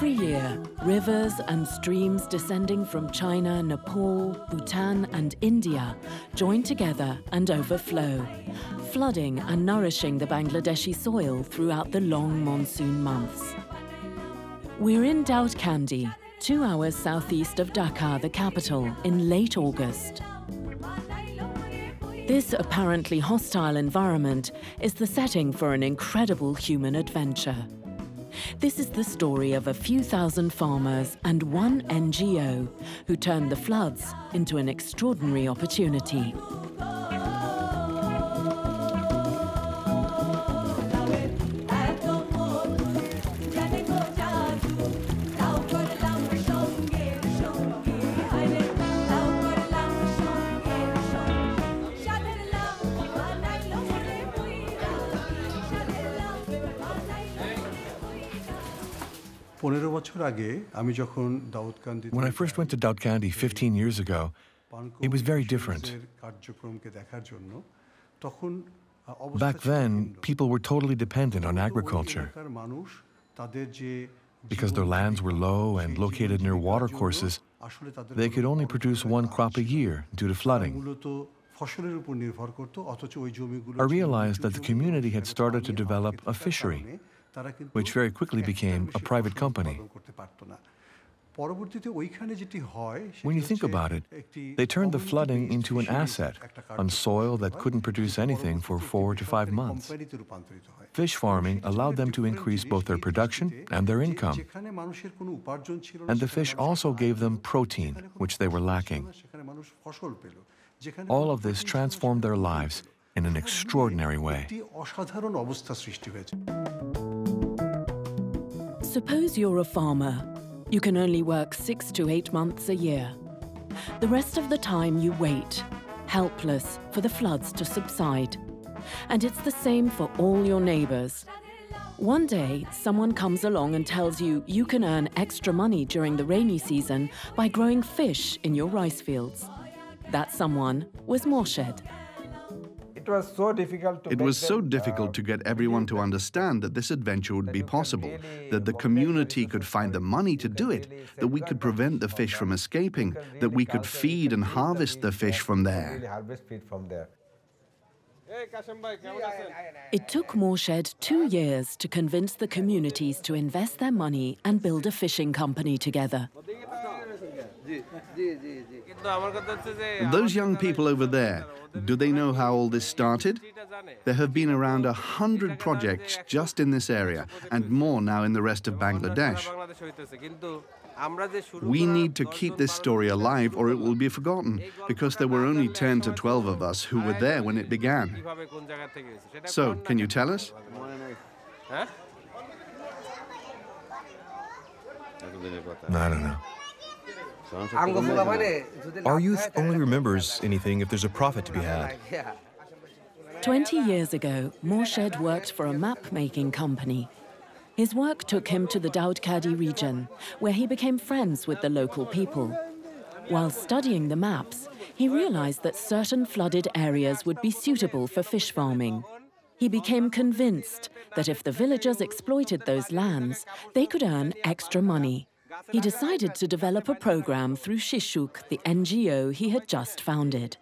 Every year, rivers and streams descending from China, Nepal, Bhutan and India join together and overflow, flooding and nourishing the Bangladeshi soil throughout the long monsoon months. We're in Daudkandi, 2 hours southeast of Dhaka, the capital, in late August. This apparently hostile environment is the setting for an incredible human adventure. This is the story of a few thousand farmers and one NGO who turned the floods into an extraordinary opportunity. When I first went to Daudkandi 15 years ago, it was very different. Back then, people were totally dependent on agriculture. Because their lands were low and located near watercourses, they could only produce one crop a year due to flooding. I realized that the community had started to develop a fishery, which very quickly became a private company. When you think about it, they turned the flooding into an asset on soil that couldn't produce anything for 4 to 5 months. Fish farming allowed them to increase both their production and their income. And the fish also gave them protein, which they were lacking. All of this transformed their lives in an extraordinary way. Suppose you're a farmer. You can only work 6 to 8 months a year. The rest of the time you wait, helpless, for the floods to subside. And it's the same for all your neighbors. One day, someone comes along and tells you you can earn extra money during the rainy season by growing fish in your rice fields. That someone was Morshed. It was so difficult to get everyone to understand that this adventure would be possible, that the community could find the money to do it, that we could prevent the fish from escaping, that we could feed and harvest the fish from there. It took Morshed 2 years to convince the communities to invest their money and build a fishing company together. Those young people over there, do they know how all this started? There have been around 100 projects just in this area, and more now in the rest of Bangladesh. We need to keep this story alive or it will be forgotten, because there were only 10 to 12 of us who were there when it began. So, can you tell us? I don't know. Our youth only remembers anything if there's a profit to be had. 20 years ago, Morshed worked for a map-making company. His work took him to the Daudkandi region, where he became friends with the local people. While studying the maps, he realized that certain flooded areas would be suitable for fish farming. He became convinced that if the villagers exploited those lands, they could earn extra money. He decided to develop a program through Shisuk, the NGO he had just founded.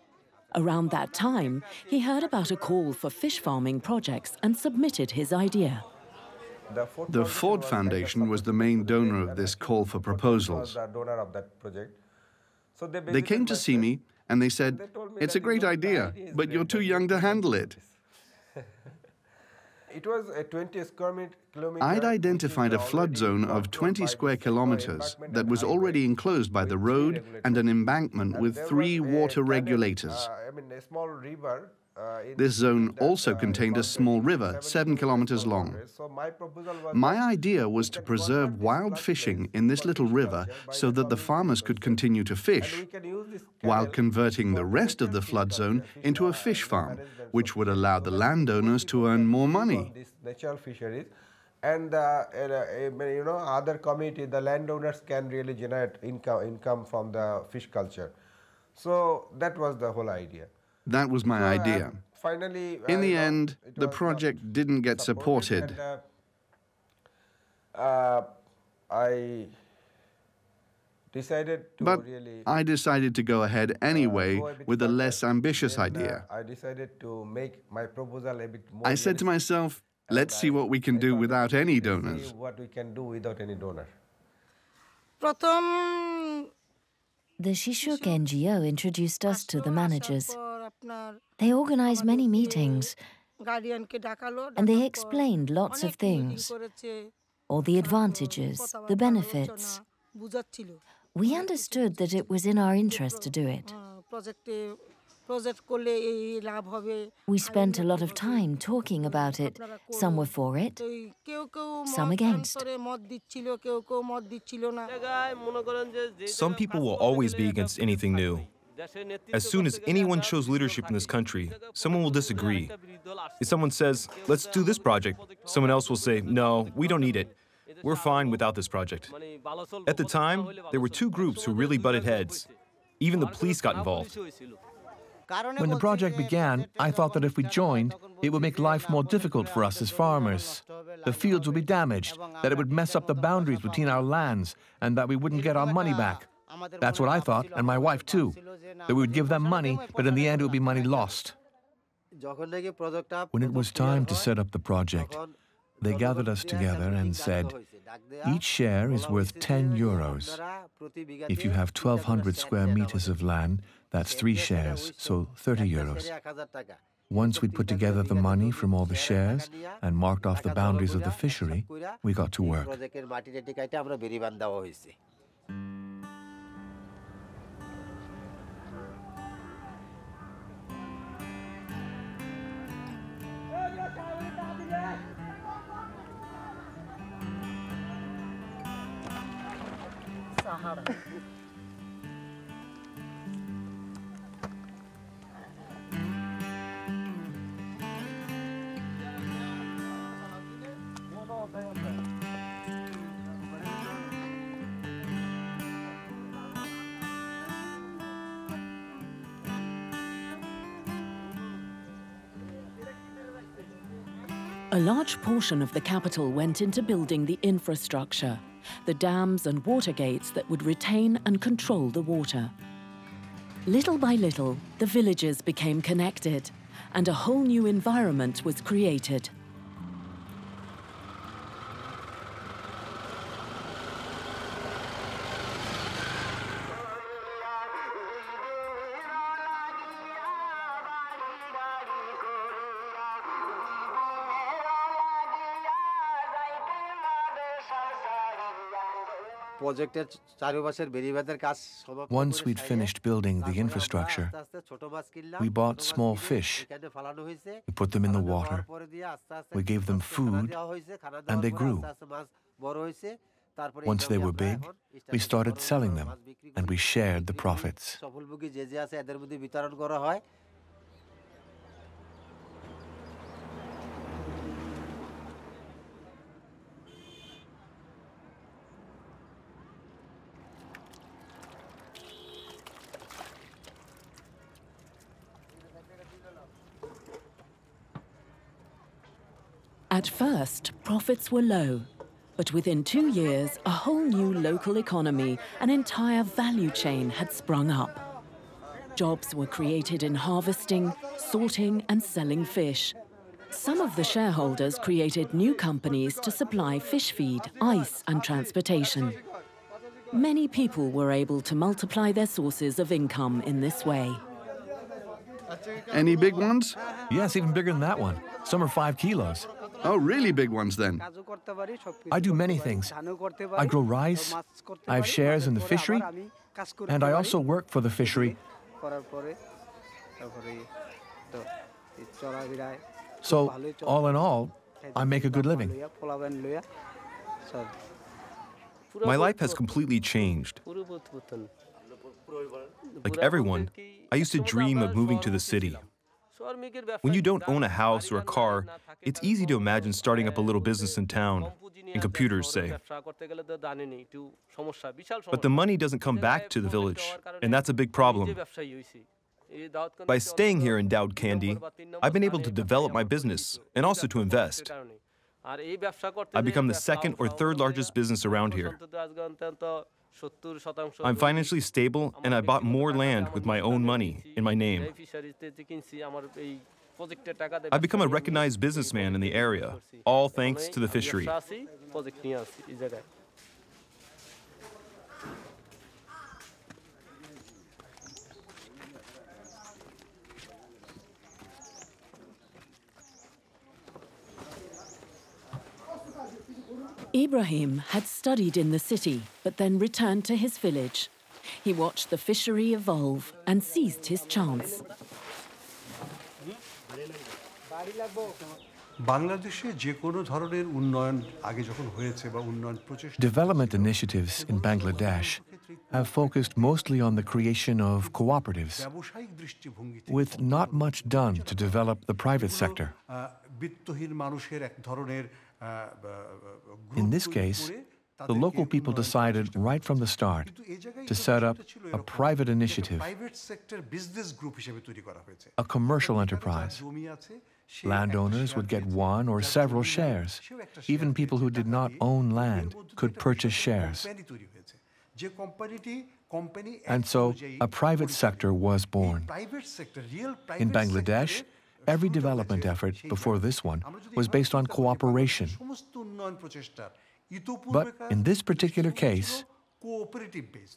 Around that time, he heard about a call for fish farming projects and submitted his idea. The Ford Foundation was the main donor of this call for proposals. They came to see me and they said, "It's a great idea, but you're too young to handle it." I'd identified a flood zone of 20 square kilometers that was already enclosed by the road and an embankment with 3 water regulators. This zone also contained a small river, 7 kilometers long. My idea was to preserve wild fishing in this little river so that the farmers could continue to fish, while converting the rest of the flood zone into a fish farm, which would allow the landowners to earn more money. And other community, the landowners can really generate income from the fish culture. So that was the whole idea. That was my idea. Finally, in the end, the project didn't get supported. I decided to But really... I decided to go ahead anyway go a bit with a further. less ambitious Then, idea. I decided to make my proposal a bit more I said to realistic. myself, And let's see what we can do thought, without let's any see donors. what we can do without any donor. The Shuk NGO introduced us to the managers. They organized many meetings, and they explained lots of things, all the advantages, the benefits. We understood that it was in our interest to do it. We spent a lot of time talking about it. Some were for it, some against. Some people will always be against anything new. As soon as anyone shows leadership in this country, someone will disagree. If someone says, let's do this project, someone else will say, no, we don't need it. We're fine without this project. At the time, there were two groups who really butted heads. Even the police got involved. When the project began, I thought that if we joined, it would make life more difficult for us as farmers. The fields would be damaged, that it would mess up the boundaries between our lands, and that we wouldn't get our money back. That's what I thought, and my wife too. That we would give them money, but in the end it would be money lost. When it was time to set up the project, they gathered us together and said, each share is worth 10 euros. If you have 1,200 square meters of land, that's 3 shares, so 30 euros. Once we'd put together the money from all the shares and marked off the boundaries of the fishery, we got to work. A large portion of the capital went into building the infrastructure, the dams and water gates that would retain and control the water. Little by little, the villages became connected, and a whole new environment was created. Once we'd finished building the infrastructure, we bought small fish. We put them in the water. We gave them food, and they grew. Once they were big, we started selling them, and we shared the profits. At first, profits were low, but within 2 years, a whole new local economy, an entire value chain had sprung up. Jobs were created in harvesting, sorting, and selling fish. Some of the shareholders created new companies to supply fish feed, ice, and transportation. Many people were able to multiply their sources of income in this way. Any big ones? Yes, even bigger than that one. Some are 5 kilos. Oh, really big ones then. I do many things. I grow rice, I have shares in the fishery, and I also work for the fishery. So, all in all, I make a good living. My life has completely changed. Like everyone, I used to dream of moving to the city. When you don't own a house or a car, it's easy to imagine starting up a little business in town, in computers, say. But the money doesn't come back to the village, and that's a big problem. By staying here in Daudkandi, I've been able to develop my business and also to invest. I become the second or third largest business around here. I'm financially stable, and I bought more land with my own money in my name. I've become a recognized businessman in the area, all thanks to the fishery. Ibrahim had studied in the city, but then returned to his village. He watched the fishery evolve and seized his chance. Development initiatives in Bangladesh have focused mostly on the creation of cooperatives, with not much done to develop the private sector. In this case, the local people decided right from the start to set up a private initiative, a commercial enterprise. Landowners would get one or several shares. Even people who did not own land could purchase shares. And so a private sector was born. In Bangladesh, every development effort before this one was based on cooperation. But in this particular case,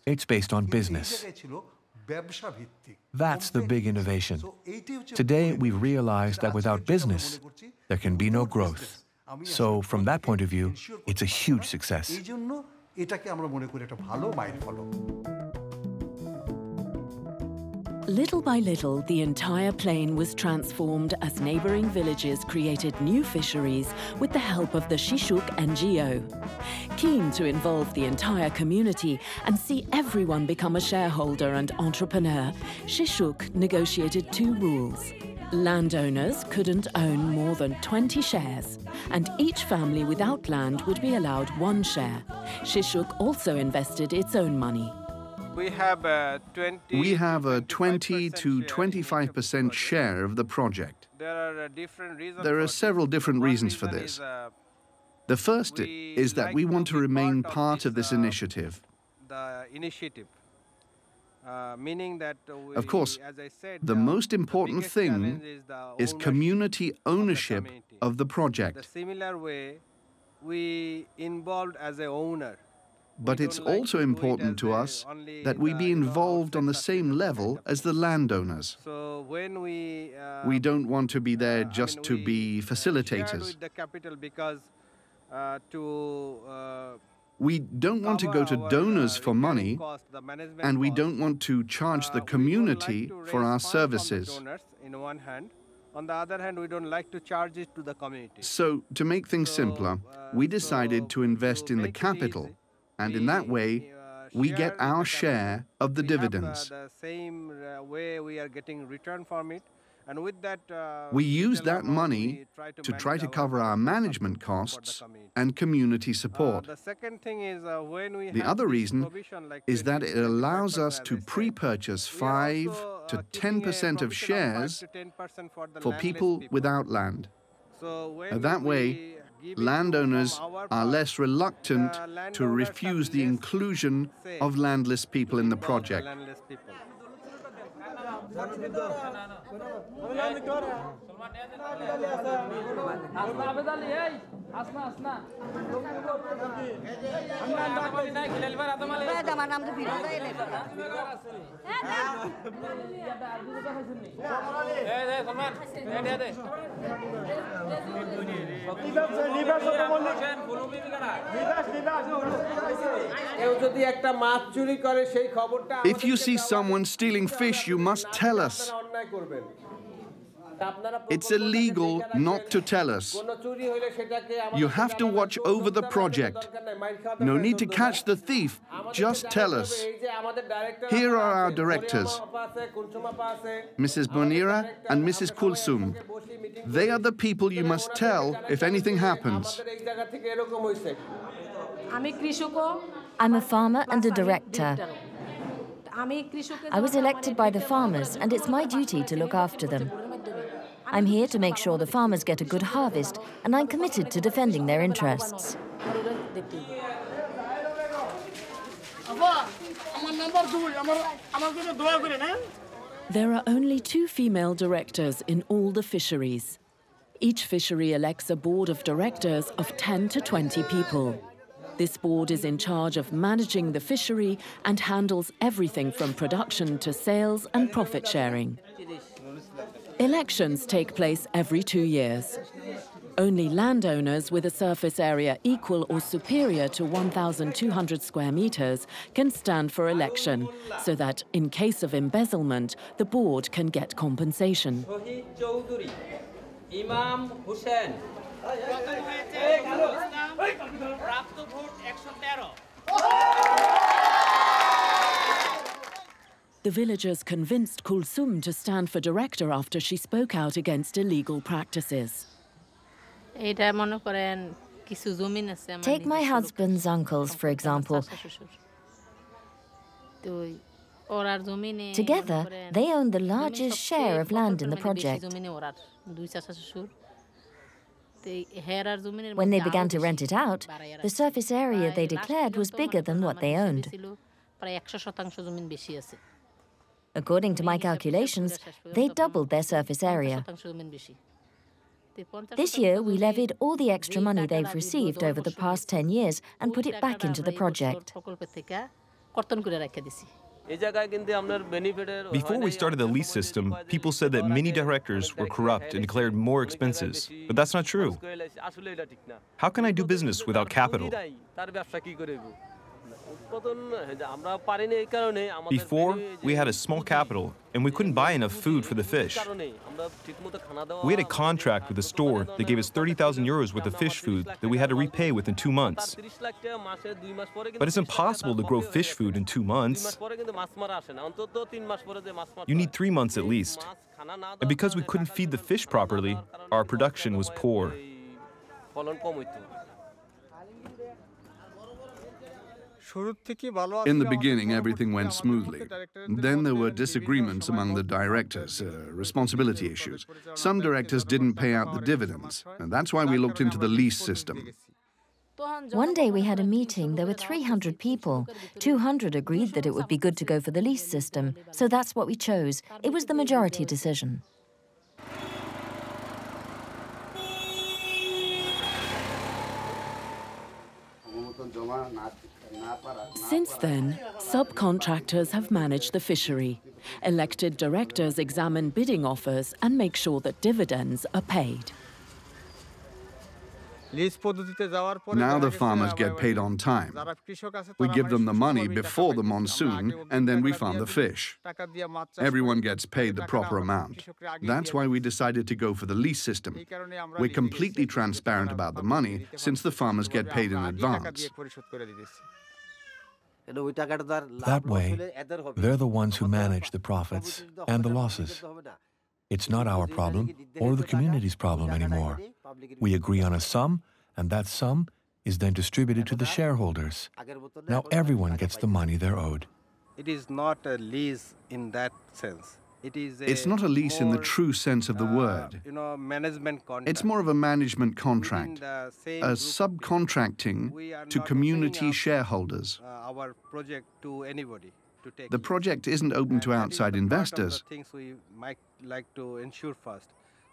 it's based on business. That's the big innovation. Today, we've realized that without business, there can be no growth. So from that point of view, it's a huge success. Little by little, the entire plain was transformed as neighboring villages created new fisheries with the help of the Shuk NGO. Keen to involve the entire community and see everyone become a shareholder and entrepreneur, Shisuk negotiated two rules. Landowners couldn't own more than 20 shares, and each family without land would be allowed one share. Shisuk also invested its own money. We have a 20 to 25% share of the project. There are several different reasons for this. The first is that we want to remain part of this initiative. Of course, the most important thing is community ownership of the project. Similar way, we involved as an owner. But it's also important to us that we be involved on the same level as the landowners. So when we don't want to be there just to be facilitators. We don't want to go to donors for money, and we don't want to charge the community for our services. On the other hand, we don't like to charge it to the community. So, to make things simpler, we decided to invest in the capital, and in that way, we get our share of the dividends. The same way we are getting return from it, and with that, we use that money to try to cover our management costs and community support. The second thing is the other reason is that it allows us to pre-purchase 5 to 10% of shares for people without land. That way, landowners are less reluctant to refuse the inclusion of landless people in the project. If you see someone stealing fish, you must tell us. It's illegal not to tell us. You have to watch over the project. No need to catch the thief, just tell us. Here are our directors, Mrs. Bonira and Mrs. Kulsum. They are the people you must tell if anything happens. I'm a farmer and a director. I was elected by the farmers, and it's my duty to look after them. I'm here to make sure the farmers get a good harvest, and I'm committed to defending their interests. There are only 2 female directors in all the fisheries. Each fishery elects a board of directors of 10 to 20 people. This board is in charge of managing the fishery and handles everything from production to sales and profit sharing. Elections take place every 2 years. Only landowners with a surface area equal or superior to 1,200 square meters can stand for election, so that in case of embezzlement, the board can get compensation. The villagers convinced Kulsum to stand for director after she spoke out against illegal practices. Take my husband's uncles, for example. Together, they own the largest share of land in the project. When they began to rent it out, the surface area they declared was bigger than what they owned. According to my calculations, they doubled their surface area. This year, we levied all the extra money they've received over the past 10 years and put it back into the project. Before we started the lease system, people said that many directors were corrupt and declared more expenses, but that's not true. How can I do business without capital? Before, we had a small capital, and we couldn't buy enough food for the fish. We had a contract with a store that gave us 30,000 euros worth of fish food that we had to repay within 2 months. But it's impossible to grow fish food in 2 months. You need 3 months at least. And because we couldn't feed the fish properly, our production was poor. In the beginning, everything went smoothly. Then there were disagreements among the directors, responsibility issues. Some directors didn't pay out the dividends, and that's why we looked into the lease system. One day we had a meeting. There were 300 people. 200 agreed that it would be good to go for the lease system, so that's what we chose. It was the majority decision. Since then, subcontractors have managed the fishery. Elected directors examine bidding offers and make sure that dividends are paid. Now the farmers get paid on time. We give them the money before the monsoon, and then we farm the fish. Everyone gets paid the proper amount. That's why we decided to go for the lease system. We're completely transparent about the money, since the farmers get paid in advance. That way, they're the ones who manage the profits and the losses. It's not our problem or the community's problem anymore. We agree on a sum, and that sum is then distributed to the shareholders. Now everyone gets the money they're owed. It is not a lease in that sense. It's not a lease in the true sense of the word. Management contract. It's more of a management contract, a subcontracting to community shareholders. Our project to anybody. The project isn't open to outside investors.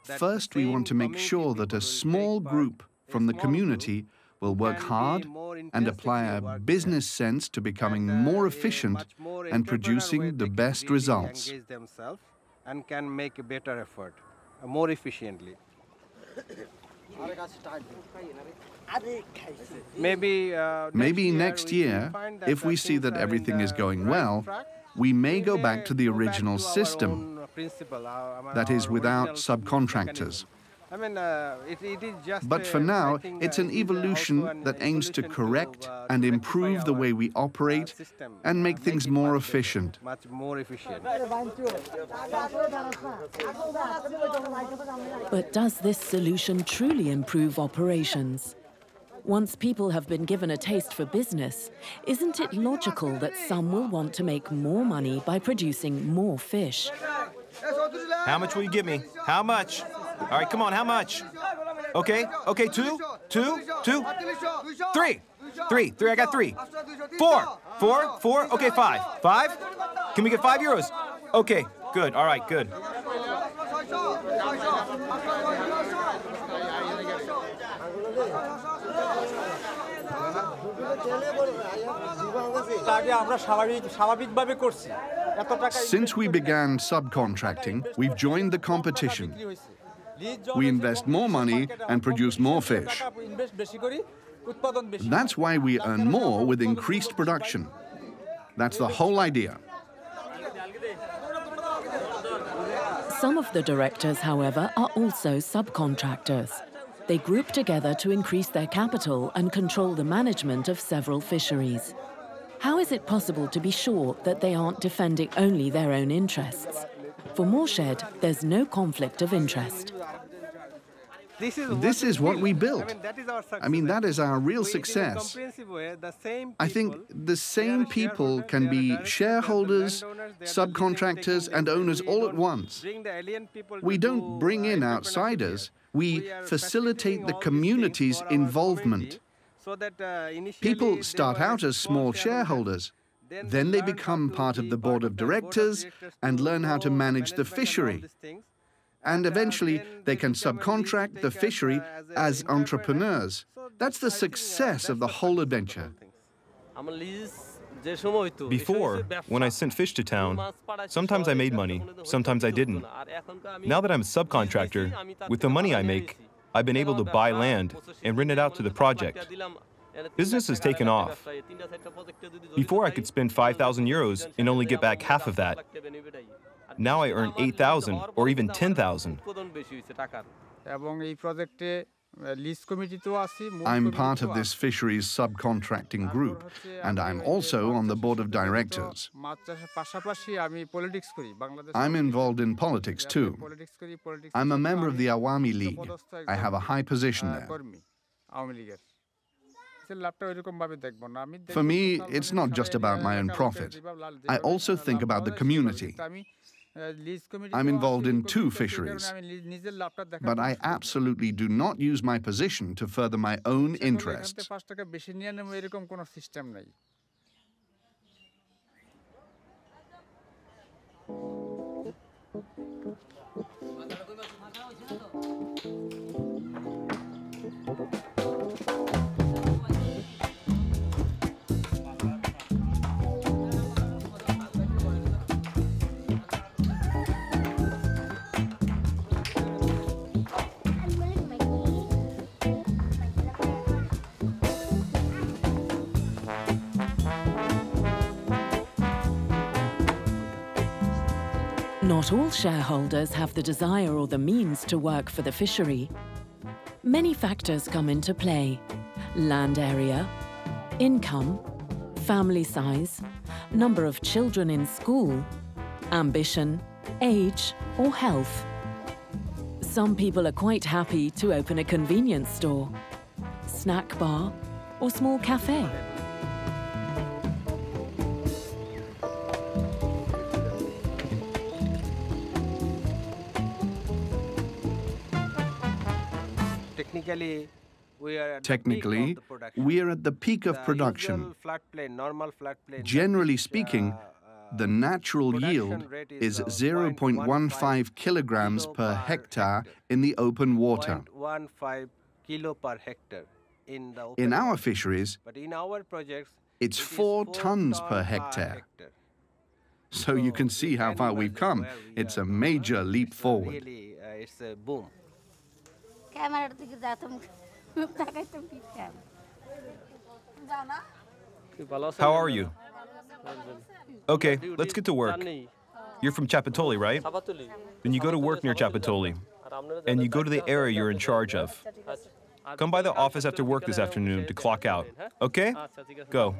First, we want to make sure that a small group from the community will work hard and apply a business sense to becoming more efficient and producing the best results. And can make a better effort, more efficiently. Maybe next year, if we see that everything is going well, we may go back to the original system, that is, without subcontractors. But for now, it's an evolution that aims to correct and improve the way we operate and make things more efficient. Much more efficient. But does this solution truly improve operations? Once people have been given a taste for business, isn't it logical that some will want to make more money by producing more fish? How much will you give me? How much? All right, come on, how much? Okay, okay, two, three, I got three. Four, okay, five? Can we get €5? Okay, good, all right, good. Since we began subcontracting, we've joined the competition. We invest more money and produce more fish. That's why we earn more with increased production. That's the whole idea. Some of the directors, however, are also subcontractors. They group together to increase their capital and control the management of several fisheries. How is it possible to be sure that they aren't defending only their own interests? For Morshed, there's no conflict of interest. This is what we built. I mean, that is our real success. I think the same people can be shareholders, subcontractors, and owners all at once. We don't bring in outsiders. We facilitate the community's involvement. People start out as small shareholders. Then they become part of the board of directors and learn how to manage the fishery. And eventually, they can subcontract the fishery as entrepreneurs. That's the success of the whole adventure. Before, when I sent fish to town, sometimes I made money, sometimes I didn't. Now that I'm a subcontractor, with the money I make, I've been able to buy land and rent it out to the project. Business has taken off. Before, I could spend €5,000 and only get back half of that. Now I earn 8,000 or even 10,000. I'm part of this fisheries subcontracting group, and I'm also on the board of directors. I'm involved in politics too. I'm a member of the Awami League. I have a high position there. For me, it's not just about my own profit. I also think about the community. I'm involved in 2 fisheries, but I absolutely do not use my position to further my own interests. Not all shareholders have the desire or the means to work for the fishery. Many factors come into play: land area, income, family size, number of children in school, ambition, age, or health. Some people are quite happy to open a convenience store, snack bar, or small cafe. Technically, we are at the peak of production. Generally speaking, the natural yield is 0.15 kilograms per hectare in the open water. In our fisheries, it's 4 tons per hectare. So you can see how far we've come. It's a major leap forward. It's a boom. How are you? Okay, let's get to work. You're from Chapatoli, right? Then you go to work near Chapatoli, and you go to the area you're in charge of. Come by the office after work this afternoon to clock out, okay? Go.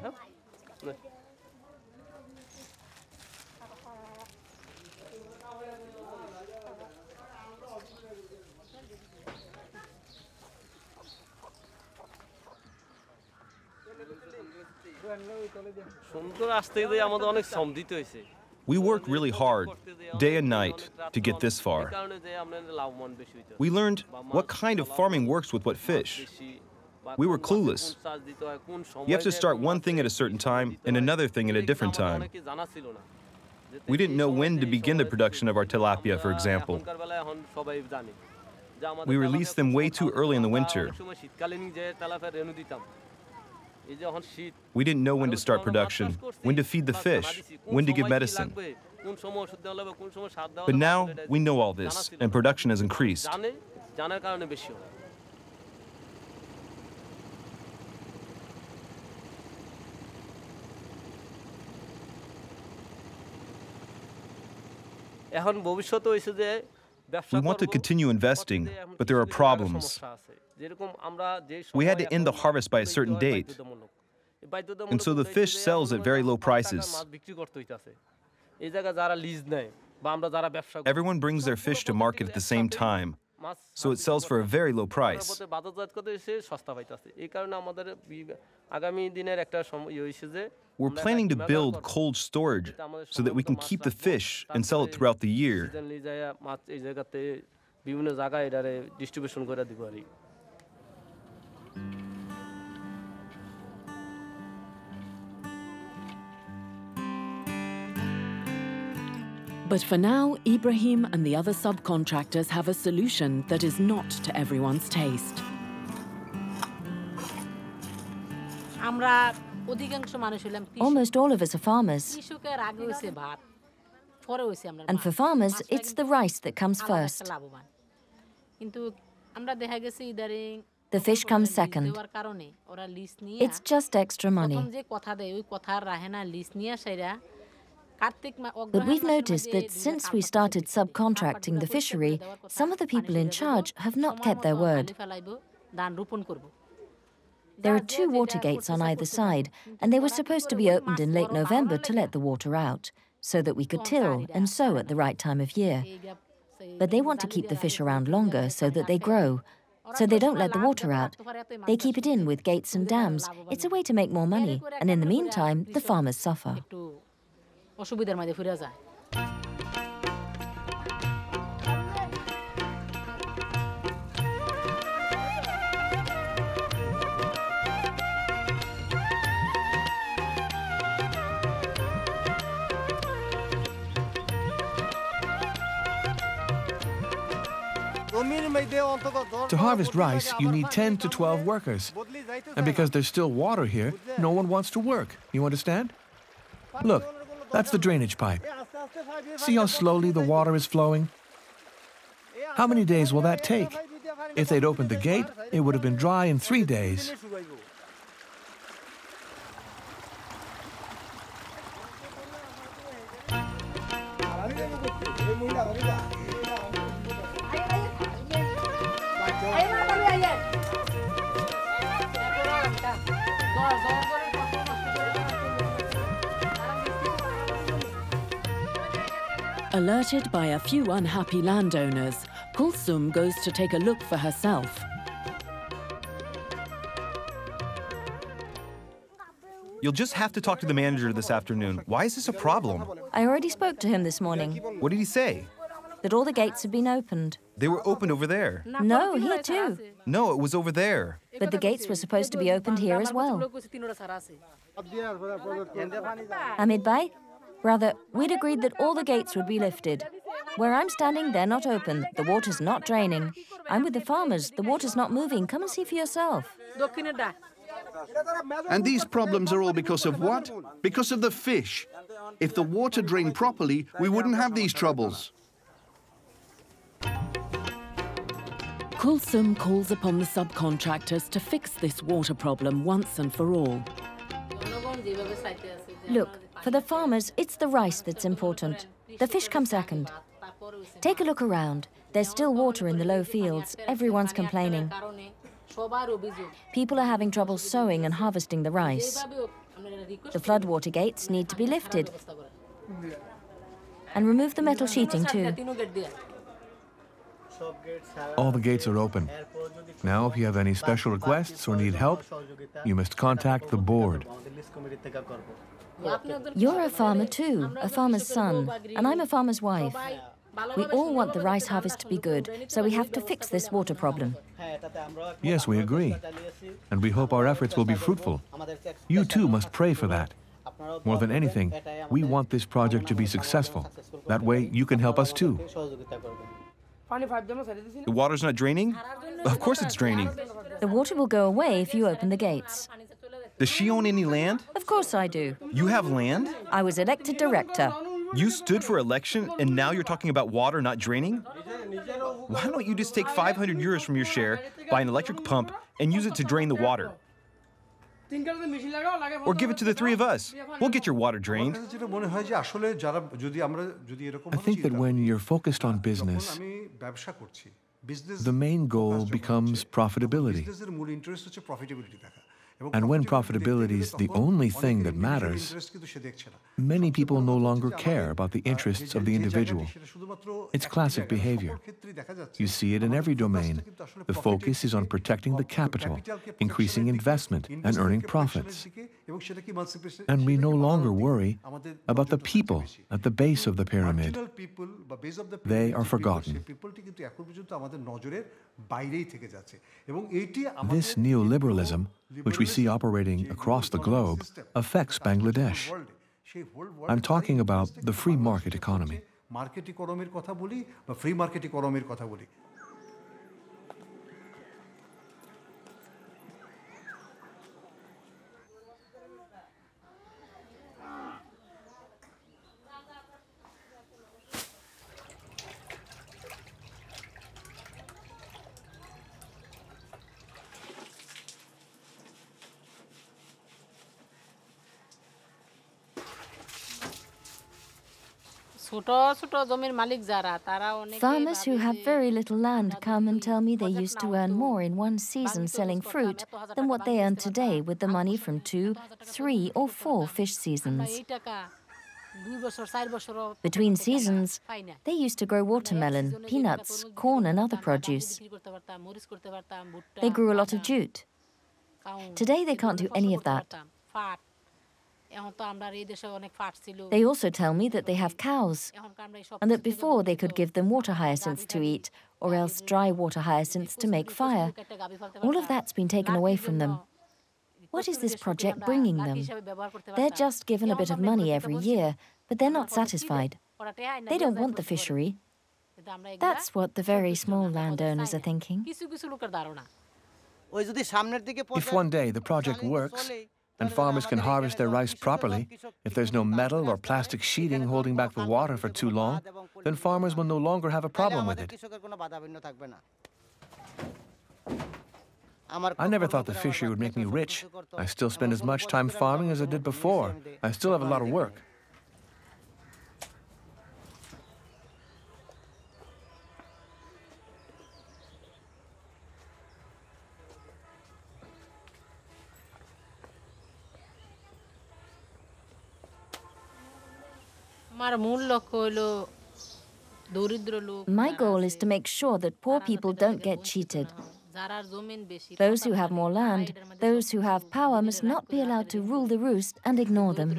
সুন্দর আসতে আমাদের অনেক শ্রম দিতে হয়েছে We worked really hard, day and night, to get this far. We learned what kind of farming works with what fish. We were clueless. You have to start one thing at a certain time and another thing at a different time. We didn't know when to begin the production of our tilapia, for example. We released them way too early in the winter. We didn't know when to start production, when to feed the fish, when to give medicine. But now we know all this, and production has increased. We want to continue investing, but there are problems. We had to end the harvest by a certain date, and so the fish sells at very low prices. Everyone brings their fish to market at the same time, so it sells for a very low price. We're planning to build cold storage so that we can keep the fish and sell it throughout the year. But for now, Ibrahim and the other subcontractors have a solution that is not to everyone's taste. Almost all of us are farmers. And for farmers, it's the rice that comes first. The fish comes second. It's just extra money. But we've noticed that since we started subcontracting the fishery, some of the people in charge have not kept their word. There are 2 water gates on either side, and they were supposed to be opened in late November to let the water out, so that we could till and sow at the right time of year. But they want to keep the fish around longer so that they grow. So they don't let the water out. They keep it in with gates and dams. It's a way to make more money, and in the meantime, the farmers suffer. To harvest rice, you need 10 to 12 workers. And because there's still water here, no one wants to work. You understand? Look, that's the drainage pipe. See how slowly the water is flowing? How many days will that take? If they'd opened the gate, it would have been dry in 3 days. Alerted by a few unhappy landowners, Kulsum goes to take a look for herself. You'll just have to talk to the manager this afternoon. Why is this a problem? I already spoke to him this morning. What did he say? That all the gates had been opened. They were opened over there. No, here too. No, it was over there. But the gates were supposed to be opened here as well. Hamid Bhai? Brother, we'd agreed that all the gates would be lifted. Where I'm standing, they're not open. The water's not draining. I'm with the farmers. The water's not moving. Come and see for yourself. And these problems are all because of what? Because of the fish. If the water drained properly, we wouldn't have these troubles. Kulsum calls upon the subcontractors to fix this water problem once and for all. Look, for the farmers, it's the rice that's important. The fish come second. Take a look around. There's still water in the low fields. Everyone's complaining. People are having trouble sowing and harvesting the rice. The floodwater gates need to be lifted. And remove the metal sheeting too. All the gates are open. Now, if you have any special requests or need help, you must contact the board. You're a farmer too, a farmer's son, and I'm a farmer's wife. We all want the rice harvest to be good, so we have to fix this water problem. Yes, we agree. And we hope our efforts will be fruitful. You too must pray for that. More than anything, we want this project to be successful. That way, you can help us too. The water's not draining? Of course it's draining. The water will go away if you open the gates. Does she own any land? Of course I do. You have land? I was elected director. You stood for election and now you're talking about water not draining? Why don't you just take 500 euros from your share, buy an electric pump, and use it to drain the water? Or give it to the three of us. We'll get your water drained. I think that when you're focused on business, the main goal becomes profitability. And when profitability is the only thing that matters, many people no longer care about the interests of the individual. It's classic behavior. You see it in every domain. The focus is on protecting the capital, increasing investment, and earning profits. And we no longer worry about the people at the base of the pyramid. They are forgotten. This neoliberalism, which we see operating across the globe, affects Bangladesh. I'm talking about the free market economy. Farmers who have very little land come and tell me they used to earn more in one season selling fruit than what they earn today with the money from 2, 3, or 4 fish seasons. Between seasons, they used to grow watermelon, peanuts, corn, and other produce. They grew a lot of jute. Today they can't do any of that. They also tell me that they have cows, and that before they could give them water hyacinths to eat, or else dry water hyacinths to make fire. All of that's been taken away from them. What is this project bringing them? They're just given a bit of money every year, but they're not satisfied. They don't want the fishery. That's what the very small landowners are thinking. If one day the project works, and farmers can harvest their rice properly, if there's no metal or plastic sheeting holding back the water for too long, then farmers will no longer have a problem with it. I never thought the fishery would make me rich. I still spend as much time farming as I did before. I still have a lot of work. My goal is to make sure that poor people don't get cheated. Those who have more land, those who have power must not be allowed to rule the roost and ignore them.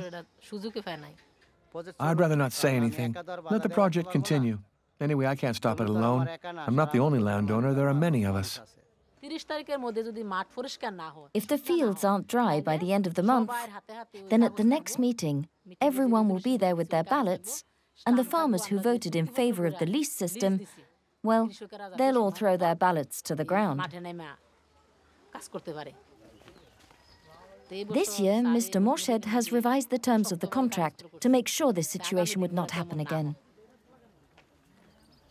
I'd rather not say anything. Let the project continue. Anyway, I can't stop it alone. I'm not the only landowner. There are many of us. If the fields aren't dry by the end of the month, then at the next meeting, everyone will be there with their ballots, and the farmers who voted in favor of the lease system, well, they'll all throw their ballots to the ground. This year, Mr. Morshed has revised the terms of the contract to make sure this situation would not happen again.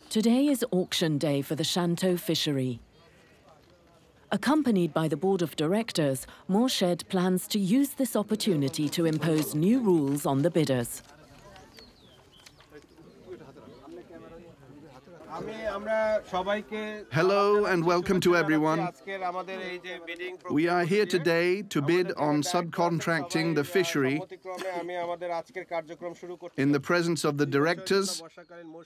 Today is auction day for the Shanto fishery. Accompanied by the board of directors, Morshed plans to use this opportunity to impose new rules on the bidders. Hello and welcome to everyone. We are here today to bid on subcontracting the fishery. In the presence of the directors,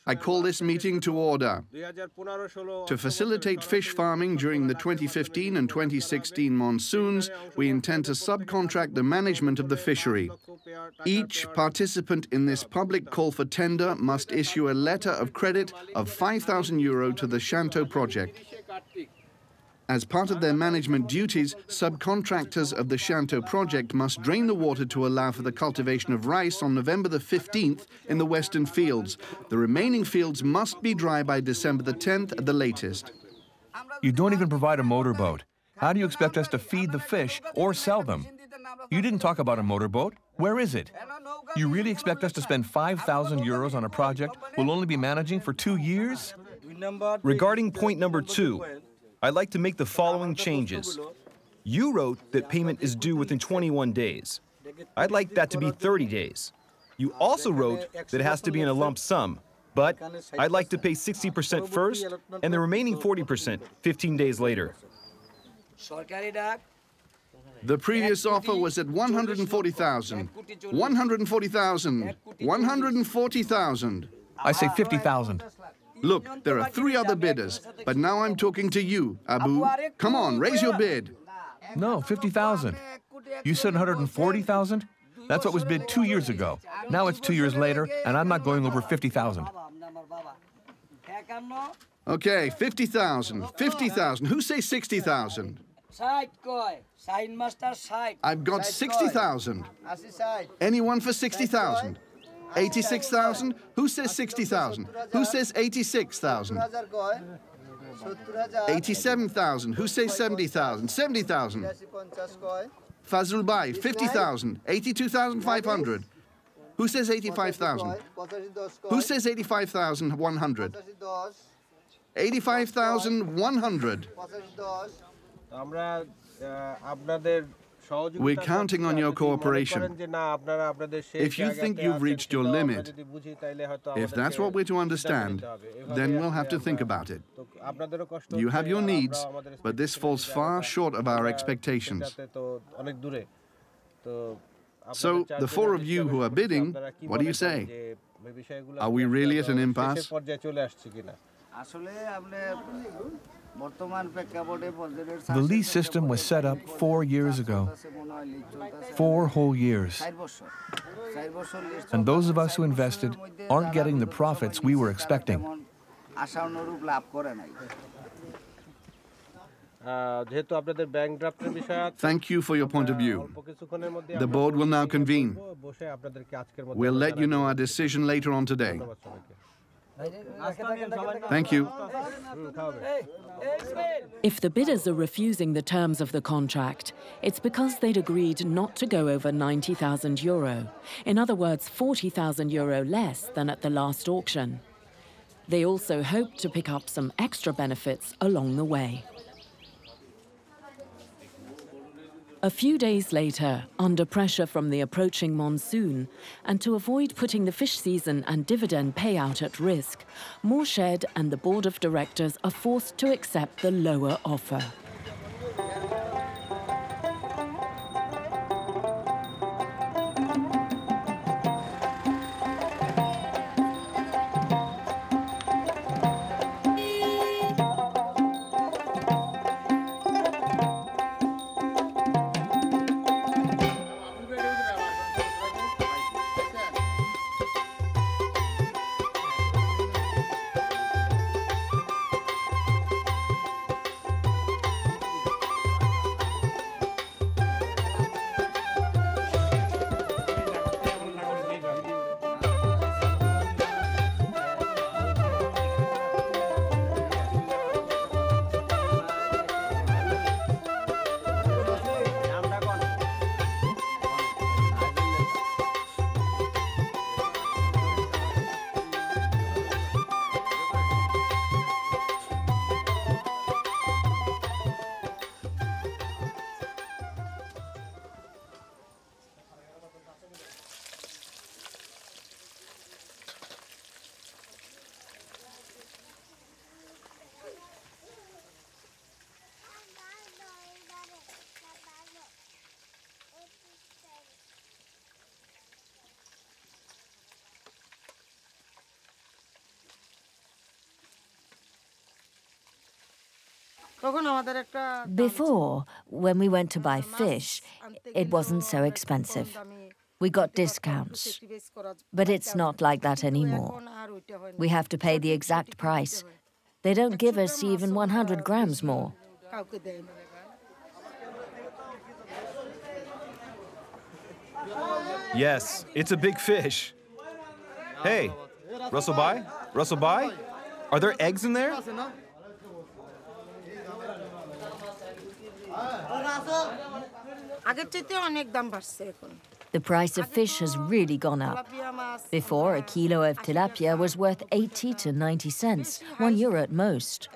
I call this meeting to order. To facilitate fish farming during the 2015 and 2016 monsoons, we intend to subcontract the management of the fishery. Each participant in this public call for tender must issue a letter of credit of €5,000 to the Shanto project. As part of their management duties, subcontractors of the Shanto project must drain the water to allow for the cultivation of rice on November the 15th in the western fields. The remaining fields must be dry by December the 10th at the latest. You don't even provide a motorboat. How do you expect us to feed the fish or sell them? You didn't talk about a motorboat. Where is it? You really expect us to spend €5,000 on a project we'll only be managing for 2 years? Regarding point number 2, I'd like to make the following changes. You wrote that payment is due within 21 days. I'd like that to be 30 days. You also wrote that it has to be in a lump sum, but I'd like to pay 60% first and the remaining 40% 15 days later. The previous offer was at 140,000, 140,000, 140,000. I say 50,000. Look, there are 3 other bidders, but now I'm talking to you, Abu. Come on, raise your bid. No, 50,000. You said 140,000? That's what was bid 2 years ago. Now it's 2 years later, and I'm not going over 50,000. Okay, 50,000, 50,000. Who says 60,000? I've got 60,000. Anyone for 60,000? 86,000? Who says 60,000? Who says 86,000? 87,000. Who says 70,000? 70,000. Fazul Bhai, 50,000. 82,500. Who says 85,000? Who says 85,100? 85,100. We're counting on your cooperation. If you think you've reached your limit, if that's what we're to understand, then we'll have to think about it. You have your needs, but this falls far short of our expectations. So, the 4 of you who are bidding, what do you say? Are we really at an impasse? The lease system was set up 4 years ago. 4 whole years. And those of us who invested aren't getting the profits we were expecting. Thank you for your point of view. The board will now convene. We'll let you know our decision later on today. Thank you. If the bidders are refusing the terms of the contract, it's because they'd agreed not to go over €90,000. In other words, €40,000 less than at the last auction. They also hope to pick up some extra benefits along the way. A few days later, under pressure from the approaching monsoon, and to avoid putting the fish season and dividend payout at risk, Morshed and the board of directors are forced to accept the lower offer. Before, when we went to buy fish, it wasn't so expensive. We got discounts. But it's not like that anymore. We have to pay the exact price. They don't give us even 100 grams more. Yes, it's a big fish. Hey, Russell Bhai? Russell Bhai? Are there eggs in there? The price of fish has really gone up. Before, a kilo of tilapia was worth 80 to 90 cents, €1 at most.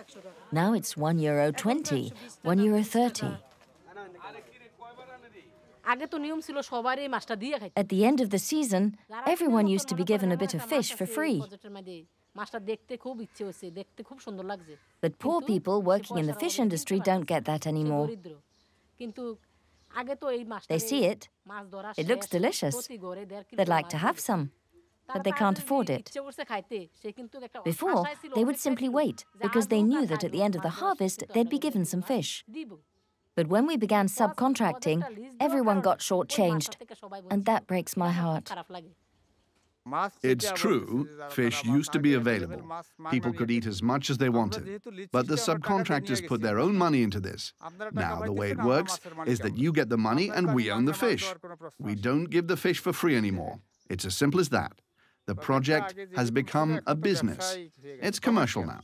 Now it's €1.20, €1.30. At the end of the season, everyone used to be given a bit of fish for free. But poor people working in the fish industry don't get that anymore. They see it. It looks delicious. They'd like to have some, but they can't afford it. Before, they would simply wait because they knew that at the end of the harvest, they'd be given some fish. But when we began subcontracting, everyone got shortchanged, and that breaks my heart. It's true, fish used to be available. People could eat as much as they wanted. But the subcontractors put their own money into this. Now, the way it works is that you get the money and we own the fish. We don't give the fish for free anymore. It's as simple as that. The project has become a business. It's commercial now.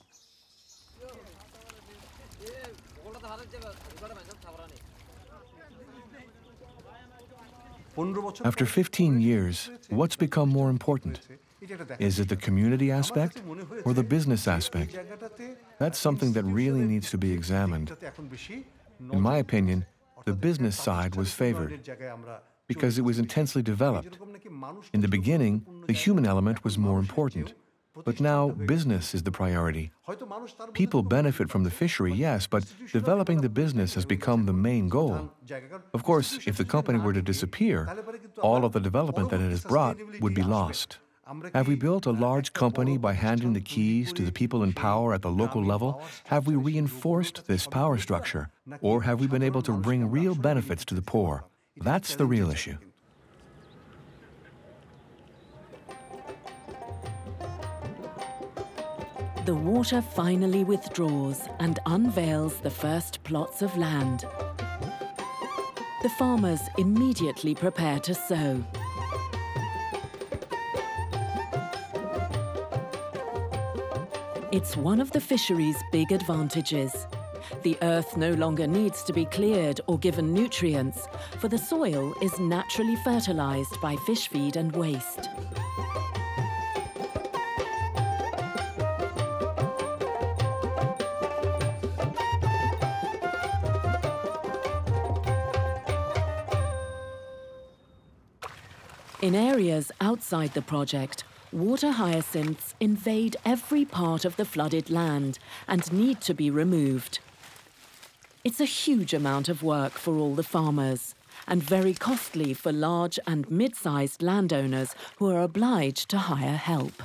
After 15 years, what's become more important? Is it the community aspect or the business aspect? That's something that really needs to be examined. In my opinion, the business side was favored because it was intensely developed. In the beginning, the human element was more important. But now, business is the priority. People benefit from the fishery, yes, but developing the business has become the main goal. Of course, if the company were to disappear, all of the development that it has brought would be lost. Have we built a large company by handing the keys to the people in power at the local level? Have we reinforced this power structure? Or have we been able to bring real benefits to the poor? That's the real issue. The water finally withdraws and unveils the first plots of land. The farmers immediately prepare to sow. It's one of the fishery's big advantages. The earth no longer needs to be cleared or given nutrients, for the soil is naturally fertilized by fish feed and waste. In areas outside the project, water hyacinths invade every part of the flooded land and need to be removed. It's a huge amount of work for all the farmers and very costly for large and mid-sized landowners who are obliged to hire help.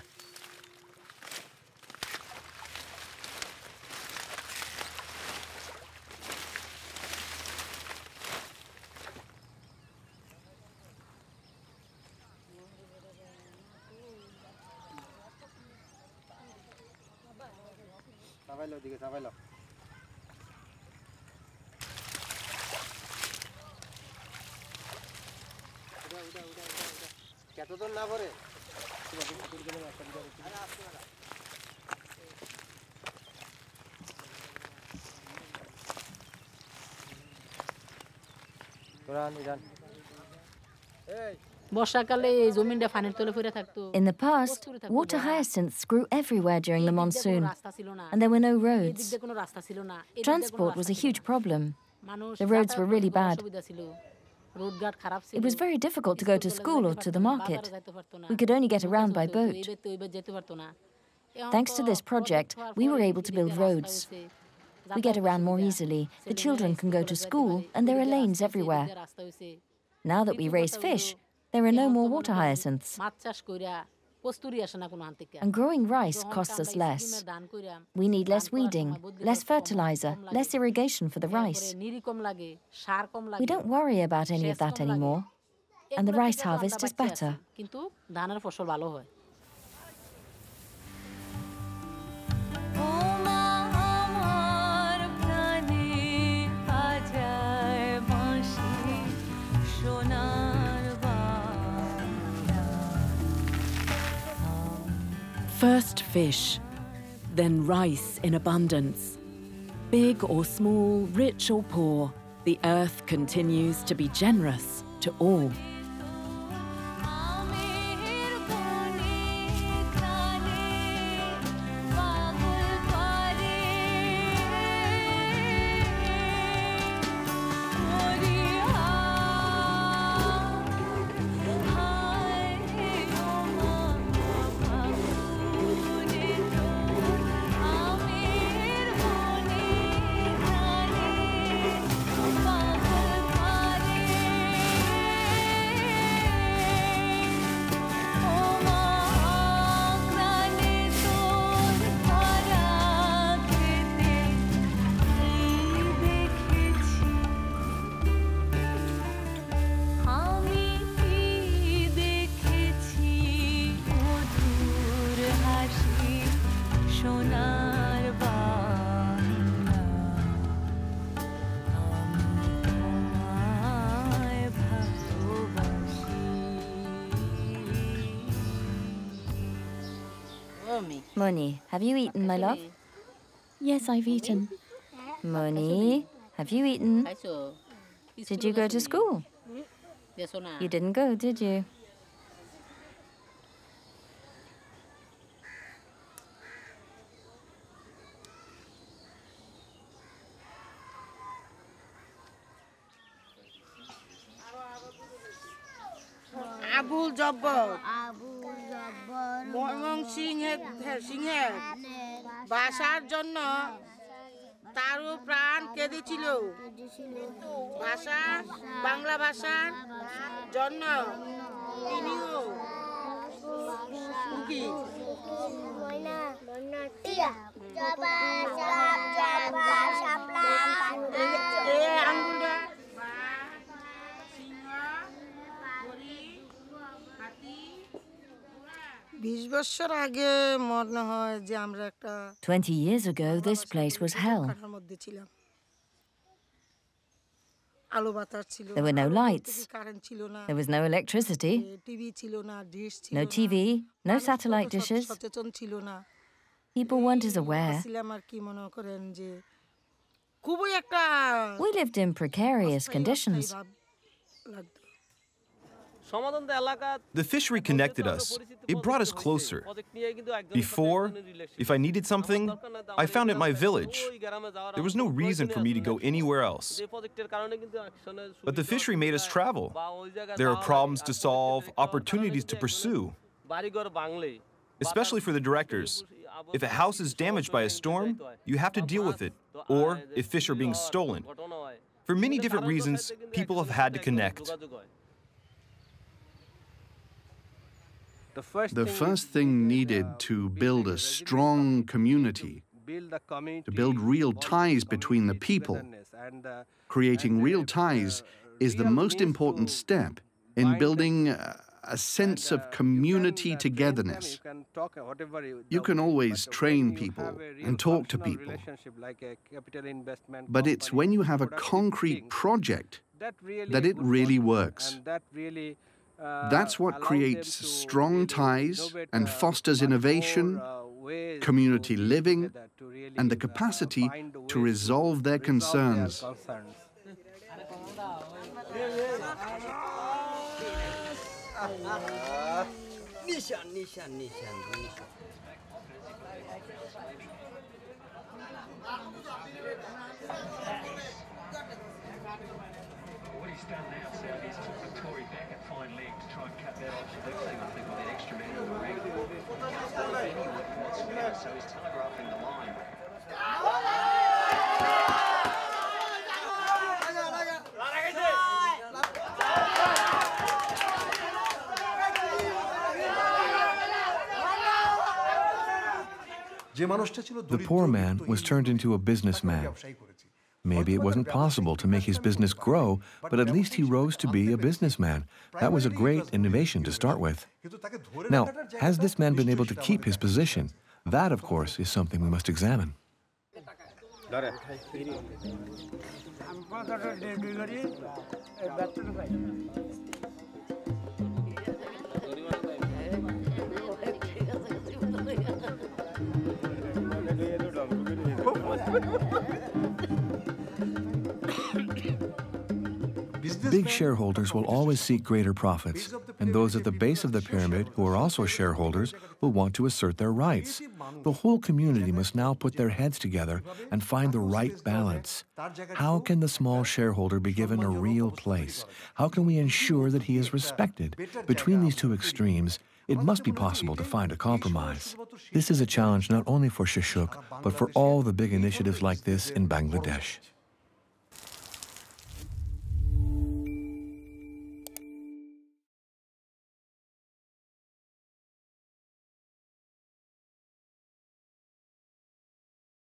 In the past, water hyacinths grew everywhere during the monsoon, and there were no roads. Transport was a huge problem. The roads were really bad. It was very difficult to go to school or to the market. We could only get around by boat. Thanks to this project, we were able to build roads. We get around more easily. The children can go to school, and there are lanes everywhere. Now that we raise fish, there are no more water hyacinths. And growing rice costs us less. We need less weeding, less fertilizer, less irrigation for the rice. We don't worry about any of that anymore. And the rice harvest is better. First fish, then rice in abundance. Big or small, rich or poor, the earth continues to be generous to all. Moni, have you eaten, my love? Yes, I've eaten. Moni, have you eaten? Did you go to school? You didn't go, did you? Abul জব্বর ময়মনসিংহের ভাষার জন্য তারও প্রাণ কেঁদেছিল ভাষা বাংলা ভাষার জন্য তিনিও কি আঙ্গুলটা 20 years ago, this place was hell. There were no lights. There was no electricity. No TV, no satellite dishes. People weren't as aware. We lived in precarious conditions. The fishery connected us. It brought us closer. Before, if I needed something, I found it in my village. There was no reason for me to go anywhere else. But the fishery made us travel. There are problems to solve, opportunities to pursue. Especially for the directors. If a house is damaged by a storm, you have to deal with it. Or if fish are being stolen. For many different reasons, people have had to connect. The first thing needed to build a strong community, to build real ties between the people, creating real ties is the most important step in building a sense of community togetherness. You can always train people and talk to people, but it's when you have a concrete project that it really works. That's what creates strong ties and fosters innovation, community living, and the capacity to resolve their concerns. What he's done now, Saudi, is took the Tory back at fine leg to try and cut that off. So they've got that extra man in the ring. So he's telegraphing the line. The poor man was turned into a businessman. Maybe it wasn't possible to make his business grow, but at least he rose to be a businessman. That was a great innovation to start with. Now, has this man been able to keep his position? That, of course, is something we must examine. Big shareholders will always seek greater profits, and those at the base of the pyramid, who are also shareholders, will want to assert their rights. The whole community must now put their heads together and find the right balance. How can the small shareholder be given a real place? How can we ensure that he is respected? Between these two extremes, it must be possible to find a compromise. This is a challenge not only for Shisuk, but for all the big initiatives like this in Bangladesh.